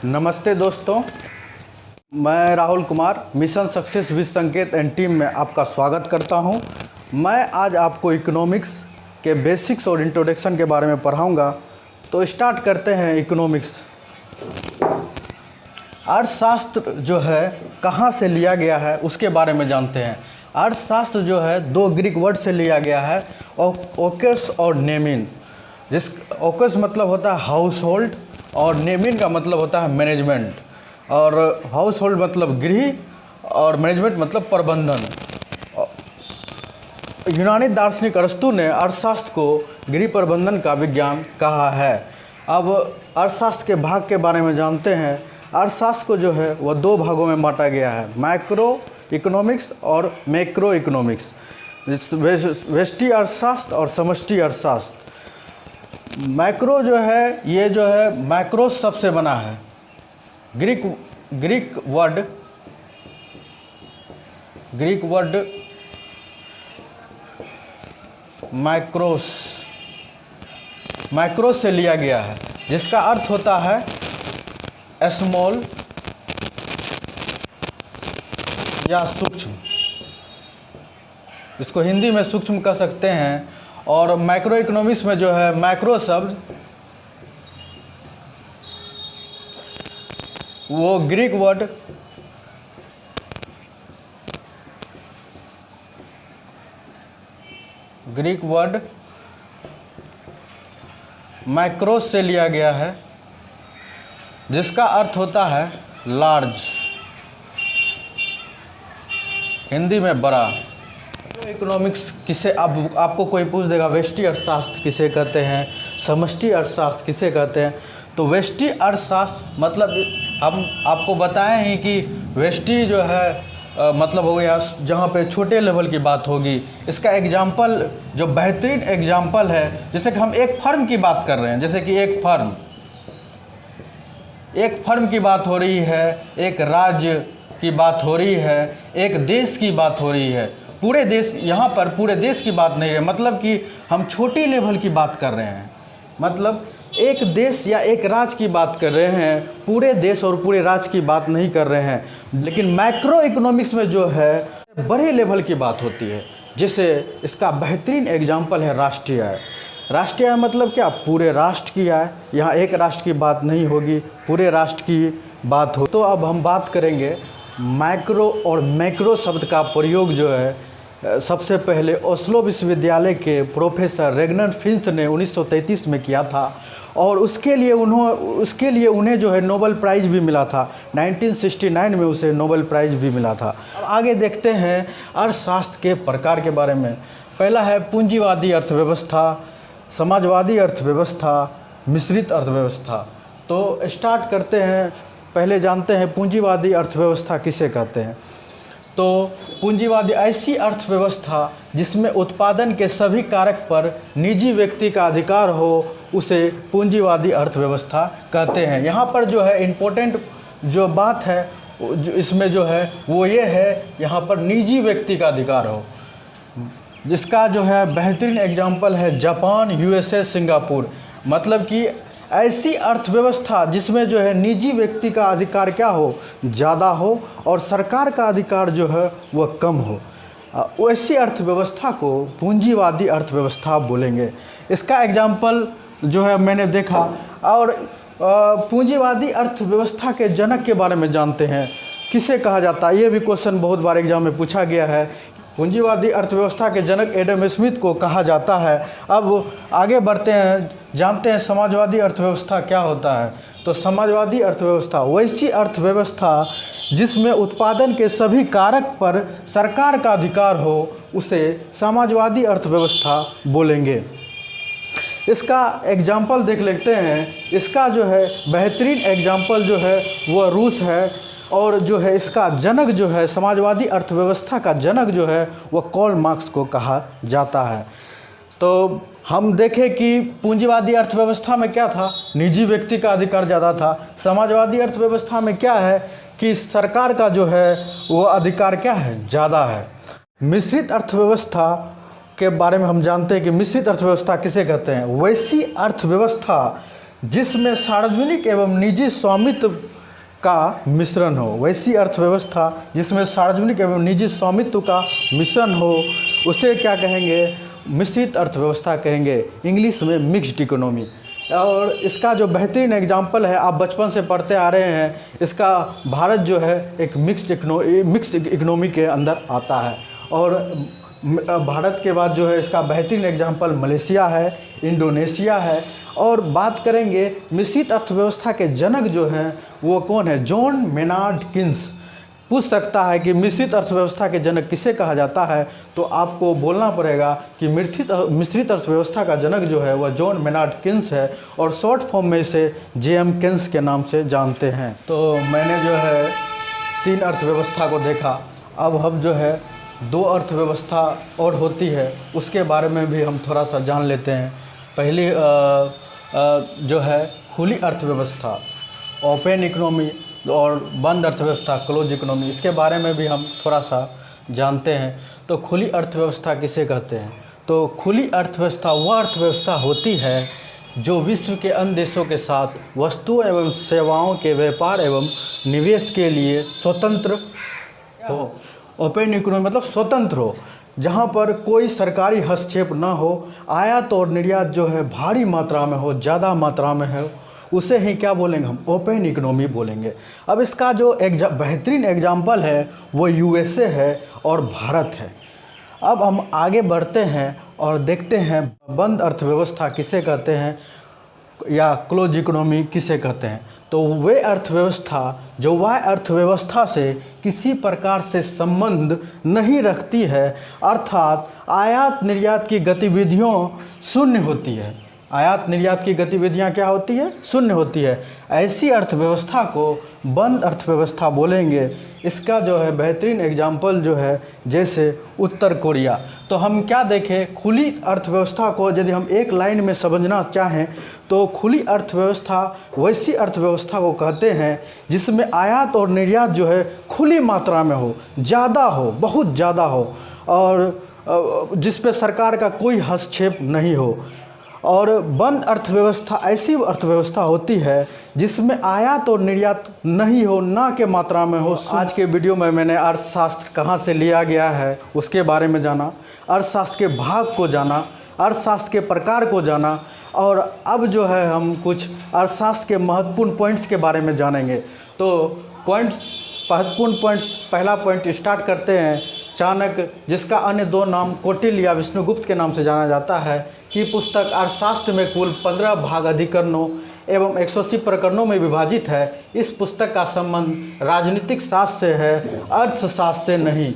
नमस्ते दोस्तों, मैं Rahul Kumar mission success with संकेत एंड टीम में आपका स्वागत करता हूं। मैं आज आपको इकोनॉमिक्स के बेसिक्स और इंट्रोडक्शन के बारे में पढ़ाऊंगा। तो स्टार्ट करते हैं। इकोनॉमिक्स अर्थशास्त्र जो है कहां से लिया गया है उसके बारे में जानते हैं। अर्थशास्त्र जो है दो ग्रीक वर्ड से लिया गया है, ओकस और नेमिन। जिस ओकस मतलब होता है हाउस होल्ड और नेमिन का मतलब होता है मैनेजमेंट। और हाउस होल्ड मतलब गृह और मैनेजमेंट मतलब प्रबंधन। यूनानी दार्शनिक अरस्तु ने अर्थशास्त्र को गृह प्रबंधन का विज्ञान कहा है। अब अर्थशास्त्र के भाग के बारे में जानते हैं। अर्थशास्त्र को जो है वह दो भागों में बांटा गया है, माइक्रो इकोनॉमिक्स और मैक्रो इकोनॉमिक्स। व्यष्टि अर्थशास्त्र और समष्टि अर्थशास्त्र। मैक्रो जो है ये जो है मैक्रो शब्द से बना है। ग्रीक वर्ड मैक्रोस से लिया गया है, जिसका अर्थ होता है स्मॉल या सूक्ष्म। इसको हिंदी में सूक्ष्म कह सकते हैं। और मैक्रो इकोनॉमिक्स में जो है मैक्रो शब्द वो ग्रीक वर्ड मैक्रोस से लिया गया है, जिसका अर्थ होता है लार्ज, हिंदी में बड़ा। इकोनॉमिक्स किसे आपको कोई पूछ देगा व्यष्टि अर्थशास्त्र किसे कहते हैं, समष्टि अर्थशास्त्र किसे कहते हैं। तो व्यष्टि अर्थशास्त्र मतलब हम आपको बताएं ही कि व्यष्टि जो है मतलब हो गया जहाँ पे छोटे लेवल की बात होगी। इसका एग्जाम्पल जो बेहतरीन एग्जाम्पल है, जैसे कि हम एक फर्म की बात कर रहे हैं, जैसे कि एक फर्म की बात हो रही है, एक राज्य की बात हो रही है, एक देश की बात हो रही है। पूरे देश, यहाँ पर पूरे देश की बात नहीं है, मतलब कि हम छोटी लेवल की बात कर रहे हैं। मतलब एक देश या एक राज्य की बात कर रहे हैं, पूरे देश और पूरे राज्य की बात नहीं कर रहे हैं। लेकिन मैक्रो इकोनॉमिक्स में जो है बड़े लेवल की बात होती है। जैसे इसका बेहतरीन एग्जाम्पल है राष्ट्रीय आय। राष्ट्रीय आय मतलब क्या? पूरे राष्ट्र की आय। यहाँ एक राष्ट्र की बात नहीं होगी, पूरे राष्ट्र की बात हो। तो अब हम बात करेंगे मैक्रो और मैक्रो शब्द का प्रयोग जो है सबसे पहले ओस्लो विश्वविद्यालय के प्रोफेसर रेगनर फिंच ने 1933 में किया था। और उसके लिए उन्हें जो है नोबेल प्राइज़ भी मिला था। 1969 में उसे नोबेल प्राइज़ भी मिला था। अब आगे देखते हैं अर्थशास्त्र के प्रकार के बारे में। पहला है पूंजीवादी अर्थव्यवस्था, समाजवादी अर्थव्यवस्था, मिश्रित अर्थव्यवस्था। तो स्टार्ट करते हैं। पहले जानते हैं पूंजीवादी अर्थव्यवस्था किसे कहते हैं। तो पूंजीवादी ऐसी अर्थव्यवस्था जिसमें उत्पादन के सभी कारक पर निजी व्यक्ति का अधिकार हो, उसे पूंजीवादी अर्थव्यवस्था कहते हैं। यहाँ पर जो है इम्पोर्टेंट जो बात है जो इसमें जो है वो ये है, यहाँ पर निजी व्यक्ति का अधिकार हो। जिसका जो है बेहतरीन एग्जाम्पल है जापान, यूएसए, सिंगापुर। मतलब कि ऐसी अर्थव्यवस्था जिसमें जो है निजी व्यक्ति का अधिकार क्या हो, ज़्यादा हो, और सरकार का अधिकार जो है वह कम हो। वैसी अर्थव्यवस्था को पूंजीवादी अर्थव्यवस्था बोलेंगे। इसका एग्जाम्पल जो है मैंने देखा। और पूंजीवादी अर्थव्यवस्था के जनक के बारे में जानते हैं, किसे कहा जाता है। ये भी क्वेश्चन बहुत बार एग्जाम में पूछा गया है। पूंजीवादी अर्थव्यवस्था के जनक एडम स्मिथ को कहा जाता है। अब आगे बढ़ते हैं, जानते हैं समाजवादी अर्थव्यवस्था क्या होता है। तो समाजवादी अर्थव्यवस्था वैसी अर्थव्यवस्था जिसमें उत्पादन के सभी कारक पर सरकार का अधिकार हो, उसे समाजवादी अर्थव्यवस्था बोलेंगे। इसका एग्जाम्पल देख लेते हैं। इसका जो है बेहतरीन एग्जाम्पल जो है वह रूस है। और जो है इसका जनक जो है, समाजवादी अर्थव्यवस्था का जनक जो है वह कार्ल मार्क्स को कहा जाता है। तो हम देखें कि पूंजीवादी अर्थव्यवस्था में क्या था, निजी व्यक्ति का अधिकार ज़्यादा था। समाजवादी अर्थव्यवस्था में क्या है कि सरकार का जो है वो अधिकार क्या है, ज़्यादा है। मिश्रित अर्थव्यवस्था के बारे में हम जानते हैं कि मिश्रित अर्थव्यवस्था किसे कहते हैं। वैसी अर्थव्यवस्था जिसमें सार्वजनिक एवं निजी स्वामित्व का मिश्रण हो। वैसी अर्थव्यवस्था जिसमें सार्वजनिक एवं निजी स्वामित्व का मिश्रण हो उसे क्या कहेंगे? मिश्रित अर्थव्यवस्था कहेंगे, इंग्लिश में मिक्स्ड इकोनॉमी। और इसका जो बेहतरीन एग्जाम्पल है, आप बचपन से पढ़ते आ रहे हैं, इसका भारत जो है एक मिक्स्ड इकोनॉमी के अंदर आता है। और भारत के बाद जो है इसका बेहतरीन एग्जाम्पल मलेशिया है, इंडोनेशिया है। और बात करेंगे मिश्रित अर्थव्यवस्था के जनक जो हैं वो कौन है? John Maynard Keynes. पूछ सकता है कि मिश्रित अर्थव्यवस्था के जनक किसे कहा जाता है, तो आपको बोलना पड़ेगा कि मिश्रित अर्थव्यवस्था का जनक जो है वह जॉन मेनार्ड किन्स है, और शॉर्ट फॉर्म में इसे जेएम किन्स के नाम से जानते हैं। तो मैंने जो है 3 अर्थव्यवस्था को देखा, अब हम जो है 2 अर्थव्यवस्था और होती है उसके बारे में भी हम थोड़ा सा जान लेते हैं। पहली जो है खुली अर्थव्यवस्था, ओपन इकोनॉमी, और बंद अर्थव्यवस्था, क्लोज इकोनॉमी, इसके बारे में भी हम थोड़ा सा जानते हैं। तो खुली अर्थव्यवस्था किसे कहते हैं? तो खुली अर्थव्यवस्था वह अर्थव्यवस्था होती है जो विश्व के अन्य देशों के साथ वस्तुओं एवं सेवाओं के व्यापार एवं निवेश के लिए स्वतंत्र हो। ओपन इकोनॉमी मतलब स्वतंत्र हो, जहाँ पर कोई सरकारी हस्तक्षेप ना हो, आयात और निर्यात जो है भारी मात्रा में हो, ज़्यादा मात्रा में है, उसे ही क्या बोलेंगे? हम ओपन इकोनॉमी बोलेंगे। अब इसका जो बेहतरीन एग्जाम्पल है वो यूएसए है और भारत है। अब हम आगे बढ़ते हैं और देखते हैं बंद अर्थव्यवस्था किसे कहते हैं या क्लोज इकोनॉमी किसे कहते हैं। तो वे अर्थव्यवस्था जो वह अर्थव्यवस्था से किसी प्रकार से संबंध नहीं रखती है, अर्थात आयात निर्यात की गतिविधियों शून्य होती है। आयात निर्यात की गतिविधियां क्या होती है? शून्य होती है। ऐसी अर्थव्यवस्था को बंद अर्थव्यवस्था बोलेंगे। इसका जो है बेहतरीन एग्जाम्पल जो है जैसे उत्तर कोरिया। तो हम क्या देखें, खुली अर्थव्यवस्था को यदि हम एक लाइन में समझना चाहें तो खुली अर्थव्यवस्था वैसी अर्थव्यवस्था को कहते हैं जिसमें आयात और निर्यात जो है खुली मात्रा में हो, ज़्यादा हो, बहुत ज़्यादा हो, और जिस पे सरकार का कोई हस्तक्षेप नहीं हो। और बंद अर्थव्यवस्था ऐसी अर्थव्यवस्था होती है जिसमें आयात और निर्यात नहीं हो, ना के मात्रा में हो। आज के वीडियो में मैंने अर्थशास्त्र कहाँ से लिया गया है उसके बारे में जाना, अर्थशास्त्र के भाग को जाना, अर्थशास्त्र के प्रकार को जाना, और अब जो है हम कुछ अर्थशास्त्र के महत्वपूर्ण पॉइंट्स के बारे में जानेंगे। तो महत्वपूर्ण पॉइंट्स, पहला पॉइंट स्टार्ट करते हैं। चाणक्य, जिसका अन्य 2 नाम कौटिल्य या विष्णुगुप्त के नाम से जाना जाता है, की पुस्तक अर्थशास्त्र में कुल 15 भाग अधिकरणों एवं 180 प्रकरणों में विभाजित है। इस पुस्तक का संबंध राजनीतिक शास्त्र से है, अर्थशास्त्र से नहीं।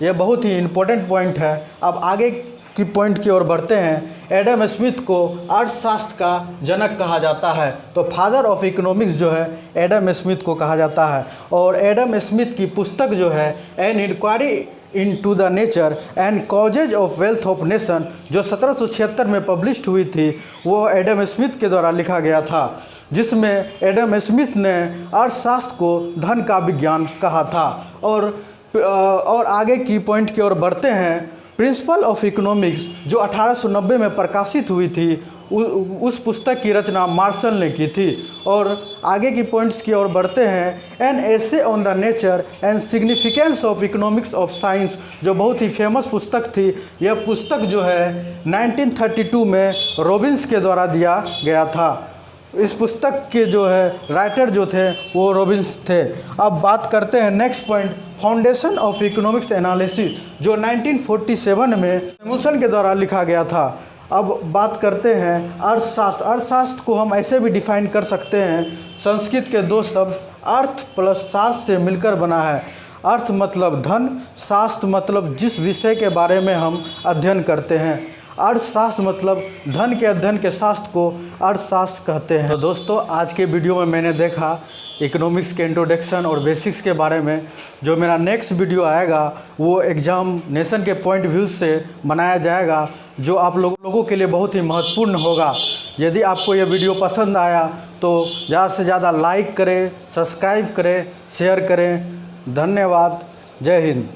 यह बहुत ही इम्पोर्टेंट पॉइंट है। अब आगे की पॉइंट की ओर बढ़ते हैं। एडम स्मिथ को अर्थशास्त्र का जनक कहा जाता है। तो फादर ऑफ इकोनॉमिक्स जो है एडम स्मिथ को कहा जाता है। और एडम स्मिथ की पुस्तक जो है an inquiry into the nature and causes of wealth of nation, जो 1776 में पब्लिश्ड हुई थी, वो एडम स्मिथ के द्वारा लिखा गया था, जिसमें एडम स्मिथ ने अर्थशास्त्र को धन का विज्ञान कहा था। और आगे की पॉइंट की ओर बढ़ते हैं। प्रिंसिपल ऑफ इकोनॉमिक्स जो 1890 में प्रकाशित हुई थी, उस पुस्तक की रचना मार्शल ने की थी। और आगे की पॉइंट्स की ओर बढ़ते हैं। An essay on the nature and significance of economics of science, जो बहुत ही फेमस पुस्तक थी। यह पुस्तक जो है 1932 में रॉबिन्स के द्वारा दिया गया था। इस पुस्तक के जो है राइटर जो थे वो रॉबिन्स थे। अब बात करते हैं next point, foundation of economics analysis, जो 1947 में सैमुअल्सन के द्वारा लिखा गया था। अब बात करते हैं अर्थशास्त्र। अर्थशास्त्र को हम ऐसे भी डिफाइन कर सकते हैं, संस्कृत के 2 शब्द अर्थ प्लस शास्त्र से मिलकर बना है। अर्थ मतलब धन, शास्त्र मतलब जिस विषय के बारे में हम अध्ययन करते हैं। अर्थशास्त्र मतलब धन के अध्ययन के शास्त्र को अर्थशास्त्र कहते हैं। तो दोस्तों, आज के वीडियो में मैंने देखा इकोनॉमिक्स के इंट्रोडक्शन और बेसिक्स के बारे में। जो मेरा नेक्स्ट वीडियो आएगा वो एग्जामिनेशन के पॉइंट व्यू से बनाया जाएगा, जो आप लोगों के लिए बहुत ही महत्वपूर्ण होगा। यदि आपको यह वीडियो पसंद आया तो ज़्यादा से ज़्यादा लाइक करें, सब्सक्राइब करें, शेयर करें। धन्यवाद। जय हिंद।